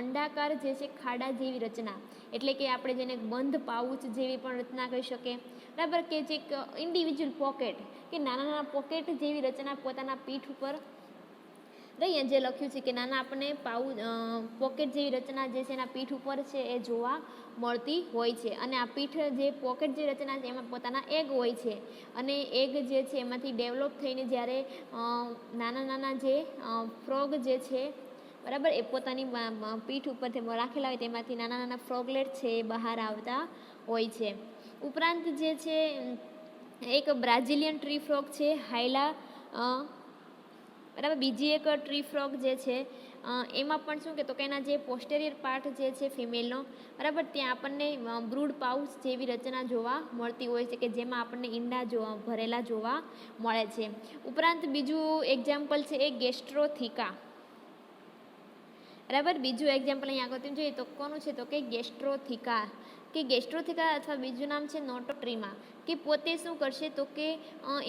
અંડાકાર જે છે ખાડા જેવી રચના, એટલે કે આપણે જેને બંધ પાઉચ જેવી પણ રચના કહી શકીએ. બરાબર, કે જે ઇન્ડિવિજ્યુઅલ પોકેટ કે નાના નાના પોકેટ જેવી રચના પોતાના પીઠ ઉપર અહીંયા જે લખ્યું છે કે નાના આપણને પોકેટ જેવી રચના જે છે એના પીઠ ઉપર છે એ જોવા મળતી હોય છે. અને આ પીઠ જે પોકેટ જે રચના છે એમાં પોતાના એગ હોય છે અને એગ જે છે એમાંથી ડેવલપ થઈને જ્યારે નાના નાના જે ફ્રોગ જે છે, બરાબર, એ પોતાની પીઠ ઉપરથી રાખેલા હોય તેમાંથી નાના નાના ફ્રોગલેટ છે એ બહાર આવતા હોય છે. ઉપરાંત જે છે એક બ્રાઝિલિયન ટ્રી ફ્રોગ છે હાઇલા. બરાબર. બીજી એક ટ્રી ફ્રોગ જે છે એમાં પણ શું કે તો કે એના જે પોસ્ટેરિયર પાર્ટ જે છે ફિમેલનો, બરાબર, ત્યાં આપણને બ્રૂડ પાઉચ જેવી રચના જોવા મળતી હોય છે કે જેમાં આપણને ઈંડા ભરેલા જોવા મળે છે. ઉપરાંત બીજું એક્ઝામ્પલ છે એ ગેસ્ટ્રોથિકા. બરાબર. બીજું એક્ઝામ્પલ અહીંયા આગળ જોઈએ તો કોનું છે તો કે ગેસ્ટ્રોથિકા, કે ગેસ્ટ્રોથિકા અથવા બીજું નામ છે નોટોટ્રીમા, કે પોતે શું કરશે તો કે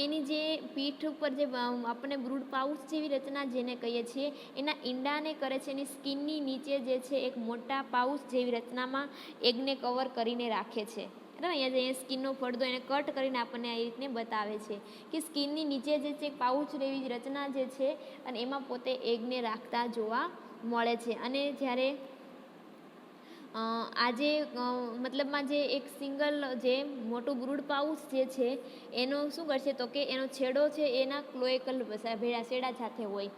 એની જે પીઠ ઉપર જે આપણને બ્રૂડ પાઉચ જેવી રચના જેને કહીએ છીએ એના ઈંડાને કરે છે એની સ્કિનની નીચે જે છે એક મોટા પાઉચ જેવી રચનામાં એગને કવર કરીને રાખે છે. બરાબર. અહીંયા જે સ્કિનનો પડદો એને કટ કરીને આપણને આ રીતને બતાવે છે કે સ્કિનની નીચે જે છે પાઉચ જેવી રચના જે છે અને એમાં પોતે એગને રાખતા જોવા મળે છે. અને જ્યારે આજે મતલબમાં જે એક સિંગલ જે મોટું બ્રૂડ પાઉચ જે છે એનો શું કરશે તો કે એનો છેડો છે એના ક્લોએકલ શેડા સાથે હોય,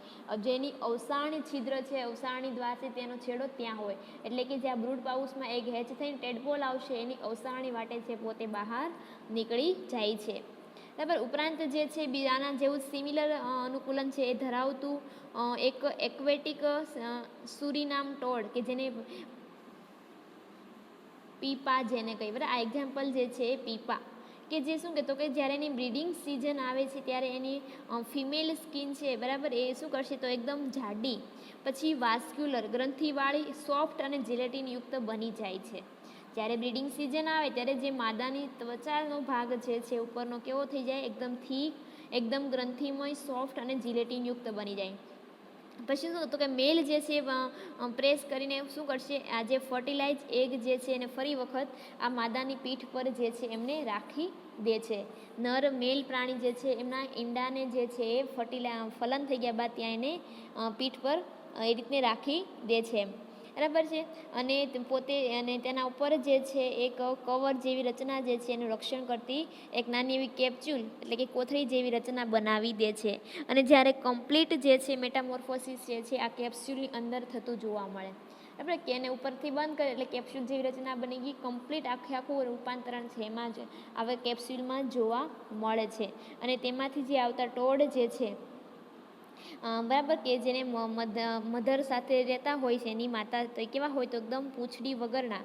જેની અવસાણી છિદ્ર છે અવસાણી દ્વાર છે તેનો છેડો ત્યાં હોય, એટલે કે જ્યાં બ્રૂડ પાઉચમાં એગ હેચ થઈને ટેડપોલ આવશે એની અવસાણી વાટે છે પોતે બહાર નીકળી જાય છે. બરાબર. ઉપરાંત જે છે આના જેવું સિમિલર અનુકૂલન છે એ ધરાવતું એક એક્વેટિક સુરીનામ ટોડ કે જેને પીપા જેને કહીએ. બરાબર. આ એક્ઝામ્પલ જે છે એ પીપા, કે જે શું કહેતો કે જ્યારે એની બ્રીડિંગ સિઝન આવે છે ત્યારે એની ફિમેલ સ્કિન છે બરાબર એ શું કરશે તો એકદમ જાડી પછી વાસ્ક્યુલર ગ્રંથિવાળી સોફ્ટ અને જેલેટિનયુક્ત બની જાય છે. જ્યારે બ્રીડિંગ સિઝન આવે ત્યારે જે માદાની ત્વચાનો ભાગ છે ઉપરનો કેવો થઈ જાય એકદમ થીક એકદમ ગ્રંથિમય સોફ્ટ અને જીલેટિનયુક્ત બની જાય. પછી શું તો કે મેલ જે છે પ્રેસ કરીને શું કરશે આ જે ફર્ટિલાઇઝ એગ જે છે એને ફરી વખત આ માદાની પીઠ પર જે છે એમને રાખી દે છે. નર મેલ પ્રાણી જે છે એમના ઈંડાને જે છે એ ફલન થઈ ગયા બાદ ત્યાં એને પીઠ પર એ રીતને રાખી દે છે બરાબર છે. અને પોતે અને તેના ઉપર જે છે એક કવર જેવી રચના જે છે એનું રક્ષણ કરતી એક નાની એવી કેપ્સ્યુલ એટલે કે કોથળી જેવી રચના બનાવી દે છે. અને જ્યારે કમ્પ્લીટ જે છે મેટામોર્ફોસિસ જે છે આ કેપ્સ્યુલની અંદર થતું જોવા મળે બરાબર કે એને ઉપરથી બંધ કરે એટલે કેપ્સ્યુલ જેવી રચના બની ગઈ કમ્પ્લીટ આખું રૂપાંતરણ છે એમાં જ હવે કેપ્સ્યુલમાં જોવા મળે છે. અને તેમાંથી જે આવતા ટોડ જે છે બરાબર કે જેને મધર સાથે રહેતા હોય છે એની માતા તો કેવા હોય તો એકદમ પૂંછડી વગરના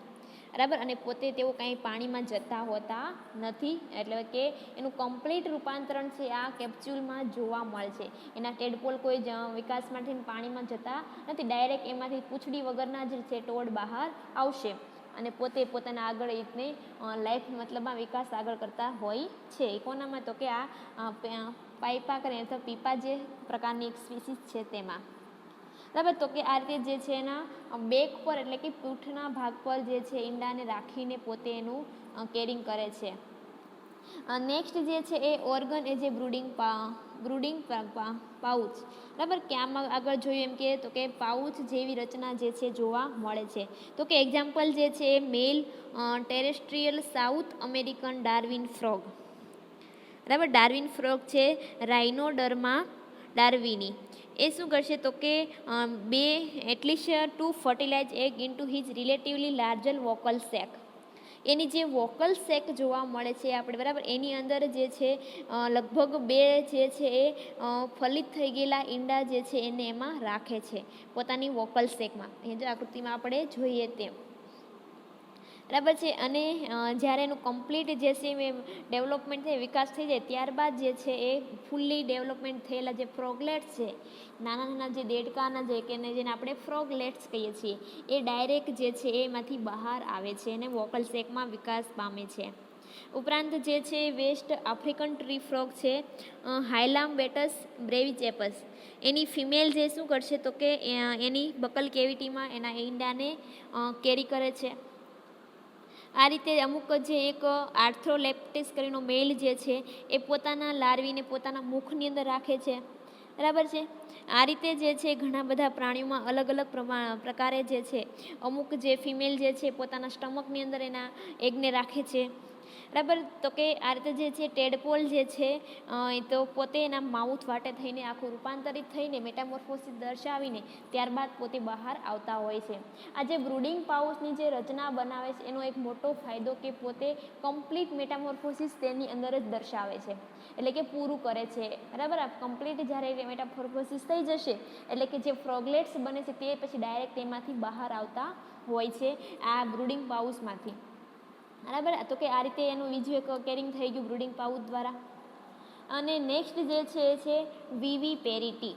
બરાબર અને પોતે તેઓ કાંઈ પાણીમાં જતા હોતા નથી એટલે કે એનું કમ્પ્લીટ રૂપાંતરણ છે આ કેપ્સ્યુલમાં જોવા મળે છે. એના ટેડપોલ કોઈ વિકાસ માટે પાણીમાં જતા નથી ડાયરેક્ટ એમાંથી પૂંછડી વગરના જ છે ટોડ બહાર આવશે અને પોતે પોતાના આગળ રીતને લાઈફ મતલબમાં વિકાસ આગળ કરતા હોય છે. કોનામાં તો કે આ પાઇપા કરે અથવા પીપા જે પ્રકારની એક સ્પીસીસ છે તેમાં બરાબર. તો કે આ રીતે જે છે એના બેક પર એટલે કે પીઠના ભાગ પર જે છે ઈંડાને રાખીને પોતે એનું કેરિંગ કરે છે. નેક્સ્ટ જે છે એ ઓર્ગન એ જે બ્રુડિંગ પાઉચ બરાબર કે આમાં આગળ જોયું એમ કે તો કે પાઉચ જેવી રચના જે છે જોવા મળે છે. તો કે એક્ઝામ્પલ જે છે એ male terrestrial South American Darwin frog બરાબર. ડાર્વિન ફ્રોગ છે રાઇનોડર્મા ડાર્વિની એ શું કરશે તો કે બે at least two fertilize egg into his relatively larger vocal sac એની જે વોકલ સેક જોવા મળે છે આપણે બરાબર એની અંદર જે છે લગભગ બે જે છે એ ફલિત થઈ ગયેલા ઈંડા જે છે એને એમાં રાખે છે પોતાની વોકલ સેકમાં એ જે આકૃતિમાં આપણે જોઈએ તેમ બરાબર છે. અને જ્યારે એનું કમ્પ્લીટ જે છે ડેવલપમેન્ટ થાય વિકાસ થઈ જાય ત્યારબાદ જે છે એ ફૂલ્લી ડેવલપમેન્ટ થયેલા જે ફ્રોગલેટ્સ છે નાના નાના જે દેડકાના જે કે જેને આપણે ફ્રોગલેટ્સ કહીએ છીએ એ ડાયરેક્ટ જે છે એમાંથી બહાર આવે છે અને વોકલ સેકમાં વિકાસ પામે છે. ઉપરાંત જે છે વેસ્ટ આફ્રિકન ટ્રી ફ્રોગ છે હાયલામ્બેટસ બ્રેવિચેપસ એની ફિમેલ જે શું કરશે તો કે એની બકલ કેવિટીમાં એના ઈંડાને કેરી કરે છે. આ રીતે અમુક જે એક આર્થ્રોલેપ્ટિસ કરીને મેલ જે છે એ પોતાના લાર્વીને પોતાના મુખની અંદર રાખે છે બરાબર છે. આ રીતે જે છે ઘણા બધા પ્રાણીઓમાં અલગ અલગ પ્રકારે જે છે અમુક જે ફિમેલ જે છે પોતાના સ્ટમકની અંદર એના એગને રાખે છે બરાબર. તો કે આ રીતે જે છે ટેડપોલ જે છે તો પોતે એના માઉથ વાટે થઈને આખું રૂપાંતરિત થઈને મેટામોર્ફોસિસ દર્શાવીને ત્યારબાદ પોતે બહાર આવતા હોય છે. આ જે બ્રુડિંગ પાઉચની જે રચના બનાવે છે એનો એક મોટો ફાયદો કે પોતે કમ્પ્લીટ મેટામોર્ફોસિસ તેની અંદર જ દર્શાવે છે એટલે કે પૂરું કરે છે બરાબર. આ કમ્પ્લીટ જ્યારે મેટામોર્ફોસિસ થઈ જશે એટલે કે જે ફ્રોગલેટ્સ બને છે તે પછી ડાયરેક્ટ તેમાંથી બહાર આવતા હોય છે આ બ્રુડિંગ પાઉચમાંથી બરાબર. તો કે આ રીતે એનું બીજું એક કેરિંગ થઈ ગયું બ્રુડિંગ પાઉચ દ્વારા. અને નેક્સ્ટ જે છે એ છે વિવિપેરિટી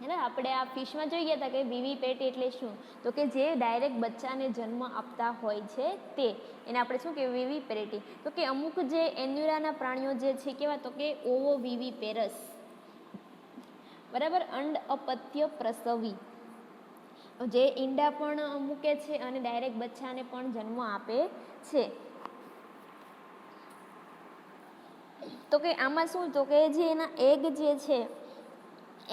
એટલે આપણે આ ફિશમાં જોઈ ગયા હતા કે વિવિપેરિટી એટલે શું તો કે જે ડાયરેક્ટ બચ્ચાને જન્મ આપતા હોય છે તે એને આપણે શું કહેવાય વિવિપેરિટી. તો કે અમુક જે એન્યુરાના પ્રાણીઓ જે છે કેવા તો કે ઓવો વિવિપેરસ બરાબર અંડ અપત્ય પ્રસવી જે ઈંડા પણ મૂકે છે અને ડાયરેક્ટ બચ્ચાને પણ જન્મ આપે છે. તો કે આમાં શું તો કે જે એના એગ જે છે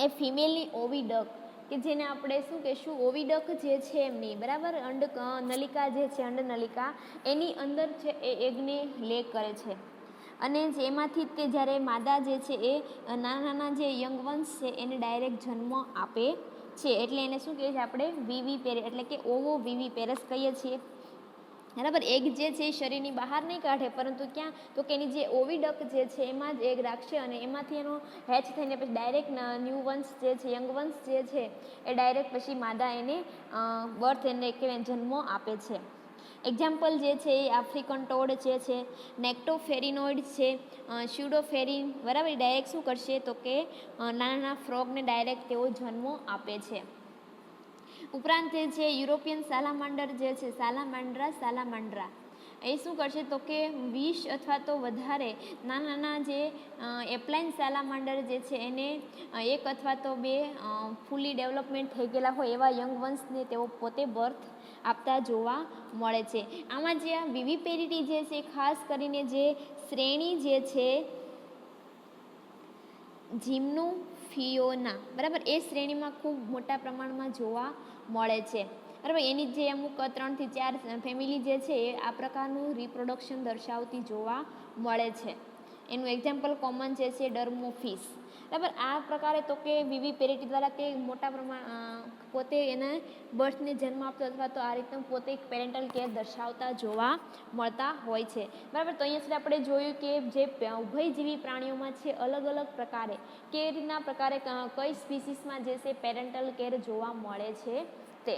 એ ફિમેલની ઓવિડક કે જેને આપણે શું કહેશું ઓવિડક જે છે એમની બરાબર અંડ નલિકા જે છે અંડ નલિકા એની અંદર છે એ એગને લે કરે છે અને જેમાંથી તે જ્યારે માદા જે છે એ નાના નાના જે યંગ વન્સ છે એને ડાયરેક્ટ જન્મ આપે છે એટલે એને શું કહીએ છીએ આપણે વિવિપેરસ એટલે કે ઓવો વિવિપેરસ કહીએ છીએ બરાબર. એગ જે છે એ શરીરની બહાર નહીં કાઢે પરંતુ ક્યાં તો કે એની જે ઓવિડક જે છે એમાં જ એગ રાખશે અને એમાંથી એનો હેચ થઈને પછી ડાયરેક્ટ ન્યૂ વંશ જે છે યંગ વંશ જે છે એ ડાયરેક્ટ પછી માદા એને બર્થ એને કે જન્મ આપે છે. એક્ઝામ્પલ જે છે એ આફ્રિકન ટોડ જે છે, નેક્ટોફેરિનોઇડ છે, સ્યુડોફેરિન, બરાબર. ડાયરેક્ટ શું કરશે તો કે નાના નાના ફ્રોગને ડાયરેક્ટ તેઓ જન્મો આપે છે. ઉપરાંત જે છે યુરોપિયન સાલામાન્ડર જે છે, સાલામાન્ડ્રા એ શું કરશે તો કે 20 અથવા તો વધારે નાના નાના જે એપ્લાઇન સાલામાન્ડર જે છે એને એક અથવા તો બે ફૂલી ડેવલપમેન્ટ થઈ ગયેલા હોય એવા યંગ વન્સને તેઓ પોતે બર્થ આપતા જોવા મળે છે. આમાં જે આ વિવિપેરિટી જે છે ખાસ કરીને જે શ્રેણી જે છે જીમ્નોફિયોના, બરાબર, એ શ્રેણીમાં ખૂબ મોટા પ્રમાણમાં જોવા મળે છે, બરાબર. એની જે અમુક 3 થી 4 ફેમિલી જે છે એ આ પ્રકારનું રિપ્રોડક્શન દર્શાવતી જોવા મળે છે. એનું એક્ઝામ્પલ કોમન જે છે ડર્મોફિસ, બરાબર. આ પ્રકારે તો કે વિવિપેરિટી દ્વારા તે મોટા પ્રમાણ પોતે એના બર્થને જન્મ આપતો અથવા તો આ રીતનું પોતે એક પેરેન્ટલ કેર દર્શાવતા જોવા મળતા હોય છે, બરાબર. તો અહીંયા સુધી આપણે જોયું કે જે ઉભયજીવી પ્રાણીઓમાં છે અલગ અલગ પ્રકારે કે રીતના પ્રકારે કઈ સ્પીસીસમાં જે છે પેરેન્ટલ કેર જોવા મળે છે તે.